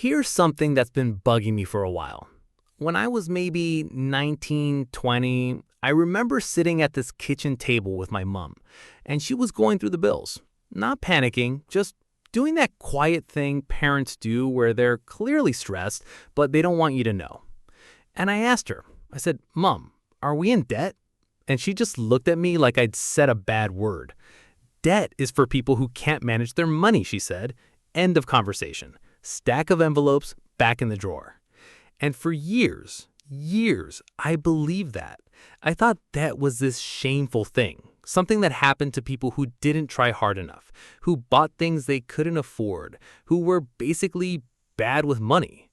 Here's something that's been bugging me for a while. When I was maybe 19, 20, I remember sitting at this kitchen table with my mom, and she was going through the bills. Not panicking, just doing that quiet thing parents do where they're clearly stressed, but they don't want you to know. And I asked her, I said, "Mom, are we in debt?" And she just looked at me like I'd said a bad word. "Debt is for people who can't manage their money," she said. End of conversation. Stack of envelopes back in the drawer. And for years, I believed that. I thought that was this shameful thing, something that happened to people who didn't try hard enough, who bought things they couldn't afford, who were basically bad with money.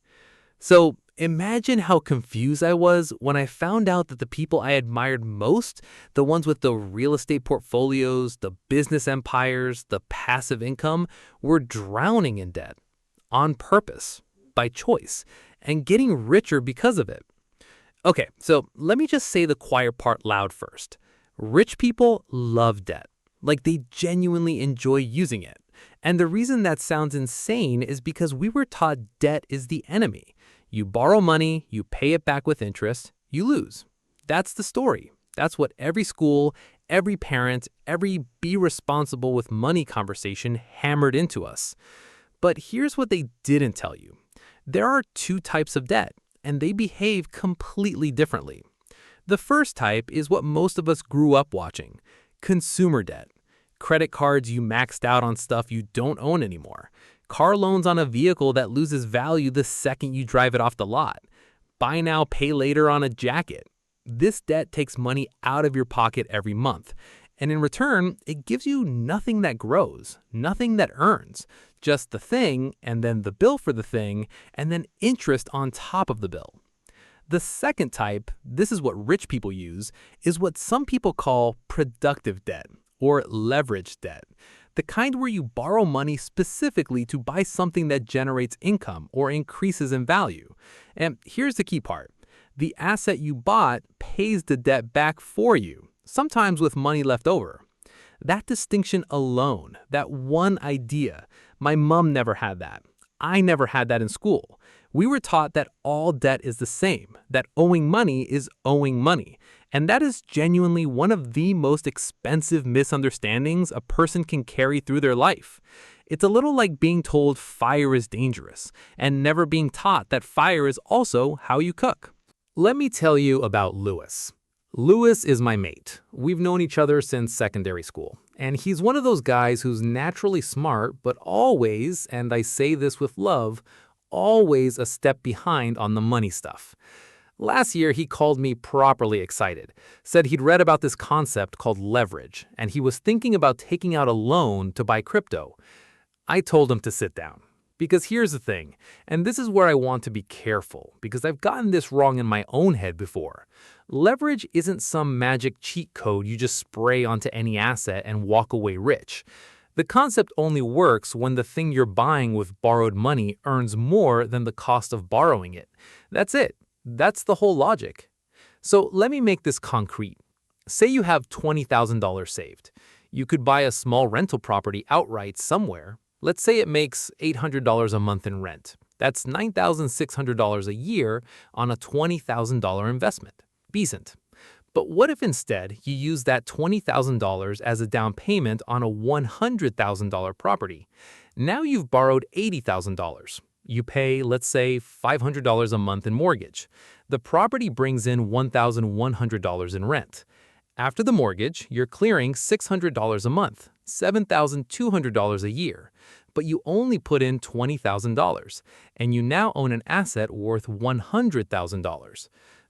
So imagine how confused I was when I found out that the people I admired most, the ones with the real estate portfolios, the business empires, the passive income, were drowning in debt. On purpose, by choice, and getting richer because of it. Okay, so let me just say the quiet part loud first. Rich people love debt, like they genuinely enjoy using it. And the reason that sounds insane is because we were taught debt is the enemy. You borrow money, you pay it back with interest, you lose. That's the story. That's what every school, every parent, every be responsible with money conversation hammered into us. But here's what they didn't tell you. There are two types of debt, and they behave completely differently. The first type is what most of us grew up watching: consumer debt. Credit cards you maxed out on stuff you don't own anymore. Car loans on a vehicle that loses value the second you drive it off the lot. Buy now, pay later on a jacket. This debt takes money out of your pocket every month. And in return, it gives you nothing that grows, nothing that earns, just the thing, and then the bill for the thing, and then interest on top of the bill. The second type, this is what rich people use, is what some people call productive debt or leverage debt. The kind where you borrow money specifically to buy something that generates income or increases in value. And here's the key part. The asset you bought pays the debt back for you, sometimes with money left over. That distinction alone, that one idea, my mom never had that. I never had that in school. We were taught that all debt is the same, that owing money is owing money. And that is genuinely one of the most expensive misunderstandings a person can carry through their life. It's a little like being told fire is dangerous and never being taught that fire is also how you cook. Let me tell you about Louis. Louis is my mate. We've known each other since secondary school. And he's one of those guys who's naturally smart, but always, and I say this with love, always a step behind on the money stuff. Last year, he called me properly excited, said he'd read about this concept called leverage, and he was thinking about taking out a loan to buy crypto. I told him to sit down. Because here's the thing, and this is where I want to be careful, because I've gotten this wrong in my own head before. Leverage isn't some magic cheat code you just spray onto any asset and walk away rich. The concept only works when the thing you're buying with borrowed money earns more than the cost of borrowing it. That's it. That's the whole logic. So let me make this concrete. Say you have $20,000 saved. You could buy a small rental property outright somewhere. Let's say it makes $800 a month in rent. That's $9,600 a year on a $20,000 investment. Decent. But what if instead you use that $20,000 as a down payment on a $100,000 property? Now you've borrowed $80,000. You pay, let's say, $500 a month in mortgage. The property brings in $1,100 in rent. After the mortgage, you're clearing $600 a month, $7,200 a year. But you only put in $20,000, and you now own an asset worth $100,000.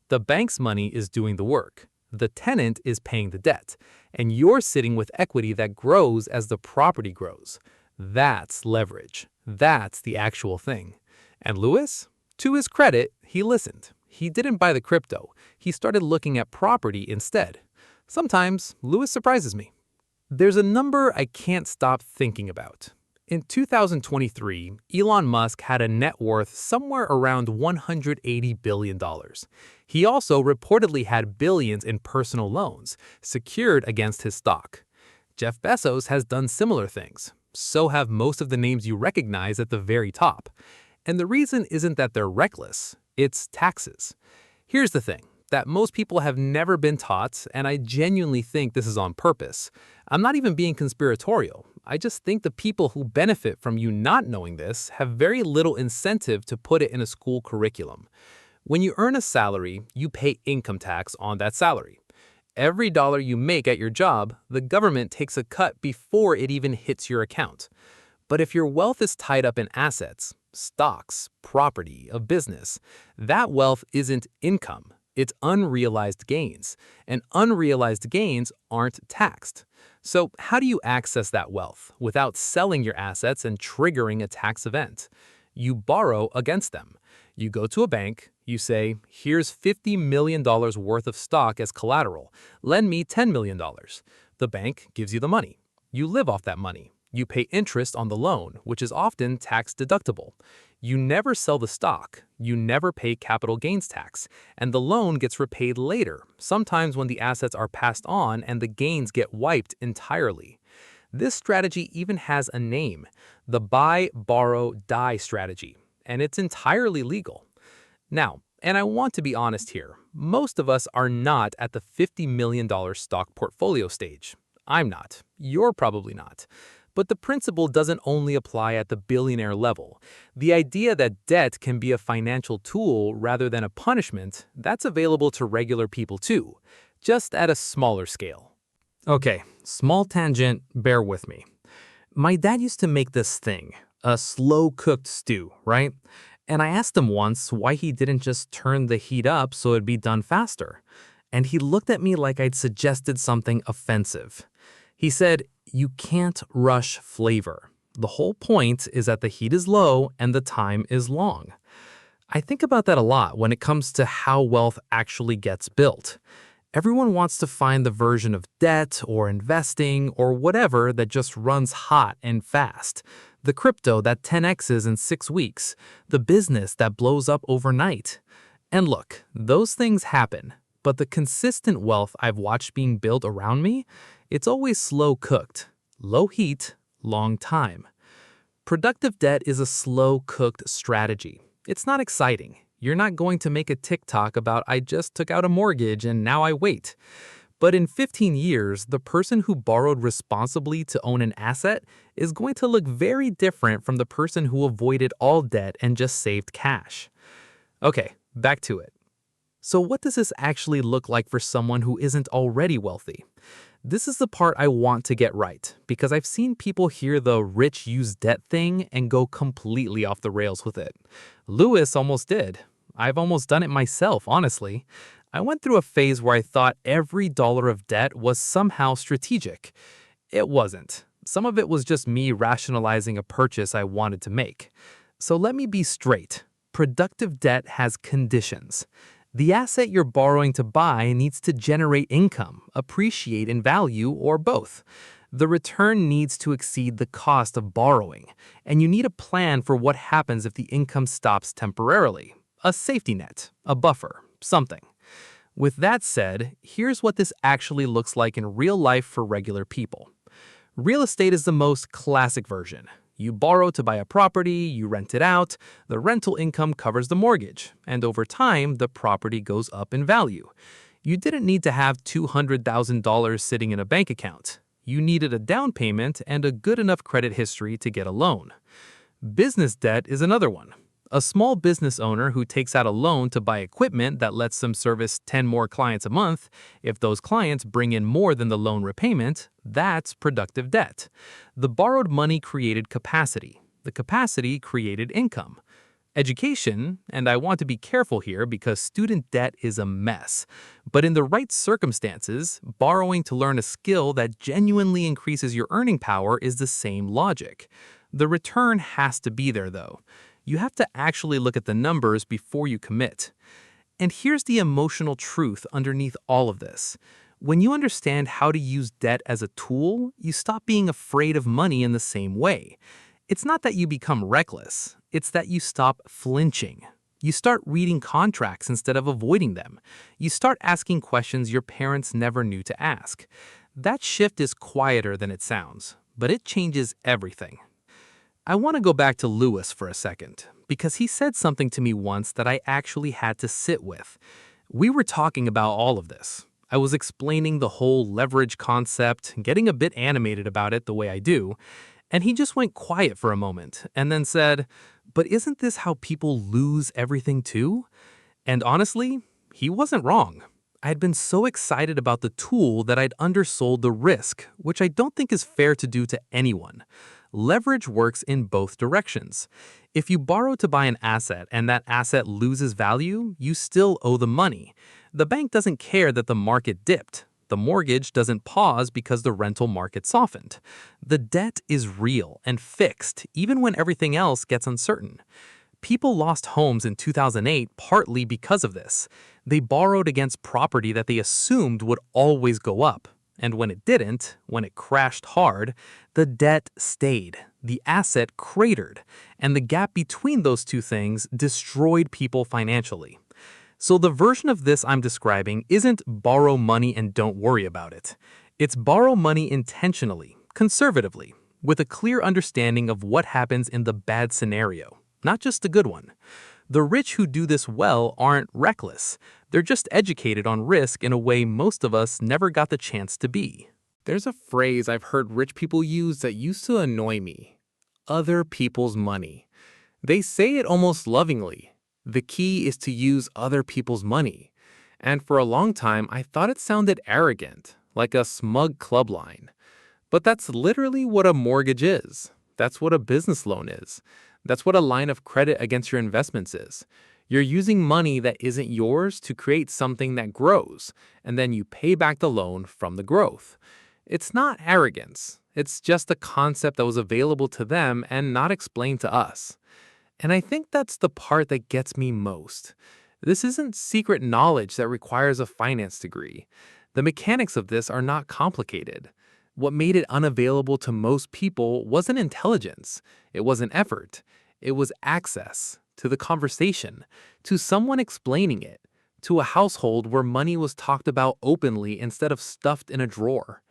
The bank's money is doing the work. The tenant is paying the debt, and you're sitting with equity that grows as the property grows. That's leverage. That's the actual thing. And Louis? To his credit, he listened. He didn't buy the crypto. He started looking at property instead. Sometimes, Louis surprises me. There's a number I can't stop thinking about. In 2023, Elon Musk had a net worth somewhere around $180 billion. He also reportedly had billions in personal loans secured against his stock. Jeff Bezos has done similar things. So have most of the names you recognize at the very top. And the reason isn't that they're reckless, it's taxes. Here's the thing that most people have never been taught, and I genuinely think this is on purpose. I'm not even being conspiratorial. I just think the people who benefit from you not knowing this have very little incentive to put it in a school curriculum. When you earn a salary, you pay income tax on that salary. Every dollar you make at your job, the government takes a cut before it even hits your account. But if your wealth is tied up in assets, stocks, property, a business, that wealth isn't income. It's unrealized gains, and unrealized gains aren't taxed. So how do you access that wealth without selling your assets and triggering a tax event? You borrow against them. You go to a bank, you say, here's $50 million worth of stock as collateral. Lend me $10 million. The bank gives you the money. You live off that money. You pay interest on the loan, which is often tax deductible. You never sell the stock, you never pay capital gains tax, and the loan gets repaid later, sometimes when the assets are passed on and the gains get wiped entirely. This strategy even has a name, the buy, borrow, die strategy, and it's entirely legal. Now, and I want to be honest here, most of us are not at the $50 million stock portfolio stage. I'm not. You're probably not. But the principle doesn't only apply at the billionaire level. The idea that debt can be a financial tool rather than a punishment, that's available to regular people too, just at a smaller scale. Okay, small tangent, bear with me. My dad used to make this thing, a slow-cooked stew, right? And I asked him once why he didn't just turn the heat up so it'd be done faster. And he looked at me like I'd suggested something offensive. He said, "You can't rush flavor. The whole point is that the heat is low and the time is long." I think about that a lot when it comes to how wealth actually gets built. Everyone wants to find the version of debt or investing or whatever that just runs hot and fast. The crypto that 10x's in 6 weeks. The business that blows up overnight. And look, those things happen. But the consistent wealth I've watched being built around me, it's always slow-cooked. Low heat, long time. Productive debt is a slow-cooked strategy. It's not exciting. You're not going to make a TikTok about I just took out a mortgage and now I wait. But in 15 years, the person who borrowed responsibly to own an asset is going to look very different from the person who avoided all debt and just saved cash. Okay, back to it. So what does this actually look like for someone who isn't already wealthy? This is the part I want to get right, because I've seen people hear the rich use debt thing and go completely off the rails with it. Lewis almost did. I've almost done it myself, honestly. I went through a phase where I thought every dollar of debt was somehow strategic. It wasn't. Some of it was just me rationalizing a purchase I wanted to make. So let me be straight. Productive debt has conditions. The asset you're borrowing to buy needs to generate income, appreciate in value, or both. The return needs to exceed the cost of borrowing, and you need a plan for what happens if the income stops temporarily. A safety net, a buffer, something. With that said, here's what this actually looks like in real life for regular people. Real estate is the most classic version. You borrow to buy a property, you rent it out, the rental income covers the mortgage, and over time, the property goes up in value. You didn't need to have $200,000 sitting in a bank account. You needed a down payment and a good enough credit history to get a loan. Business debt is another one. A small business owner who takes out a loan to buy equipment that lets them service 10 more clients a month, if those clients bring in more than the loan repayment, that's productive debt. The borrowed money created capacity. The capacity created income. Education, and I want to be careful here because student debt is a mess, but in the right circumstances, borrowing to learn a skill that genuinely increases your earning power is the same logic. The return has to be there, though. You have to actually look at the numbers before you commit. And here's the emotional truth underneath all of this. When you understand how to use debt as a tool, you stop being afraid of money in the same way. It's not that you become reckless, it's that you stop flinching. You start reading contracts instead of avoiding them. You start asking questions your parents never knew to ask. That shift is quieter than it sounds, but it changes everything. I want to go back to Lewis for a second, because he said something to me once that I actually had to sit with. We were talking about all of this. I was explaining the whole leverage concept, getting a bit animated about it the way I do, and he just went quiet for a moment and then said, "But isn't this how people lose everything too?" And honestly, he wasn't wrong. I had been so excited about the tool that I'd undersold the risk, which I don't think is fair to do to anyone. Leverage works in both directions. If you borrow to buy an asset and that asset loses value, you still owe the money. The bank doesn't care that the market dipped. The mortgage doesn't pause because the rental market softened. The debt is real and fixed, even when everything else gets uncertain. People lost homes in 2008 partly because of this. They borrowed against property that they assumed would always go up. And when it didn't, when it crashed hard, the debt stayed, the asset cratered, and the gap between those two things destroyed people financially. So the version of this I'm describing isn't borrow money and don't worry about it. It's borrow money intentionally, conservatively, with a clear understanding of what happens in the bad scenario, not just the good one. The rich who do this well aren't reckless. They're just educated on risk in a way most of us never got the chance to be. There's a phrase I've heard rich people use that used to annoy me. Other people's money. They say it almost lovingly. The key is to use other people's money. And for a long time, I thought it sounded arrogant, like a smug club line. But that's literally what a mortgage is. That's what a business loan is. That's what a line of credit against your investments is. You're using money that isn't yours to create something that grows, and then you pay back the loan from the growth. It's not arrogance. It's just a concept that was available to them and not explained to us. And I think that's the part that gets me most. This isn't secret knowledge that requires a finance degree. The mechanics of this are not complicated. What made it unavailable to most people wasn't intelligence. It wasn't effort. It was access to the conversation, to someone explaining it, to a household where money was talked about openly instead of stuffed in a drawer.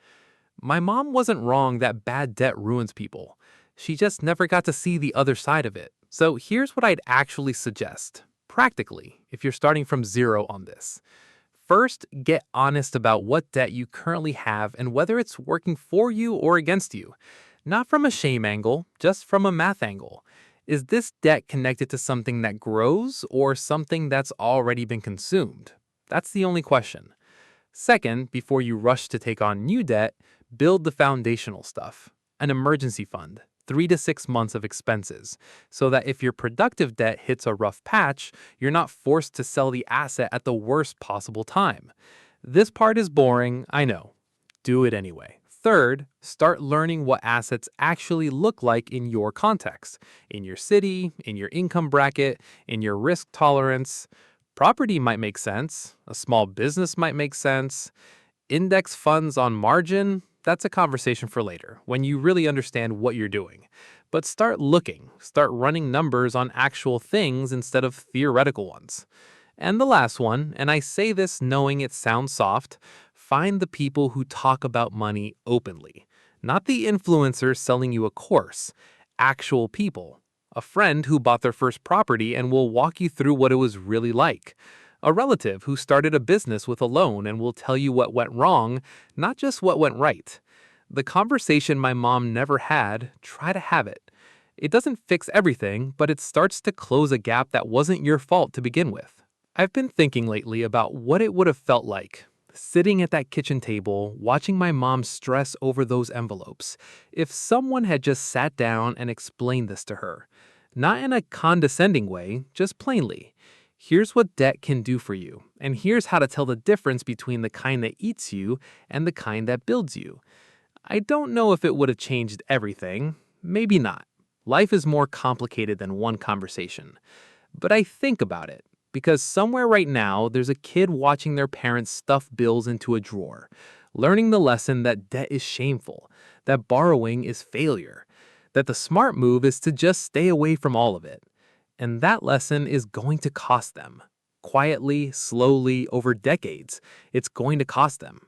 My mom wasn't wrong that bad debt ruins people. She just never got to see the other side of it. So here's what I'd actually suggest, practically, if you're starting from zero on this. First, get honest about what debt you currently have and whether it's working for you or against you. Not from a shame angle, just from a math angle. Is this debt connected to something that grows or something that's already been consumed? That's the only question. Second, before you rush to take on new debt, build the foundational stuff. An emergency fund, 3 to 6 months of expenses, so that if your productive debt hits a rough patch, you're not forced to sell the asset at the worst possible time. This part is boring, I know. Do it anyway. Third, start learning what assets actually look like in your context, in your city, in your income bracket, in your risk tolerance. Property might make sense. A small business might make sense. Index funds on margin, that's a conversation for later, when you really understand what you're doing. But start looking, start running numbers on actual things instead of theoretical ones. And the last one, and I say this knowing it sounds soft, find the people who talk about money openly. Not the influencers selling you a course, actual people. A friend who bought their first property and will walk you through what it was really like. A relative who started a business with a loan and will tell you what went wrong, not just what went right. The conversation my mom never had, try to have it. It doesn't fix everything, but it starts to close a gap that wasn't your fault to begin with. I've been thinking lately about what it would have felt like, sitting at that kitchen table, watching my mom stress over those envelopes, if someone had just sat down and explained this to her. Not in a condescending way, just plainly. Here's what debt can do for you, and here's how to tell the difference between the kind that eats you and the kind that builds you. I don't know if it would have changed everything. Maybe not. Life is more complicated than one conversation. But I think about it, because somewhere right now there's a kid watching their parents stuff bills into a drawer, learning the lesson that debt is shameful, that borrowing is failure, that the smart move is to just stay away from all of it. And that lesson is going to cost them. Quietly, slowly, over decades, it's going to cost them.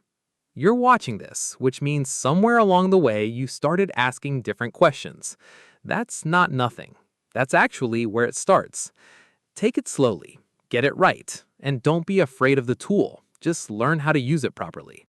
You're watching this, which means somewhere along the way you started asking different questions. That's not nothing. That's actually where it starts. Take it slowly, get it right, and don't be afraid of the tool. Just learn how to use it properly.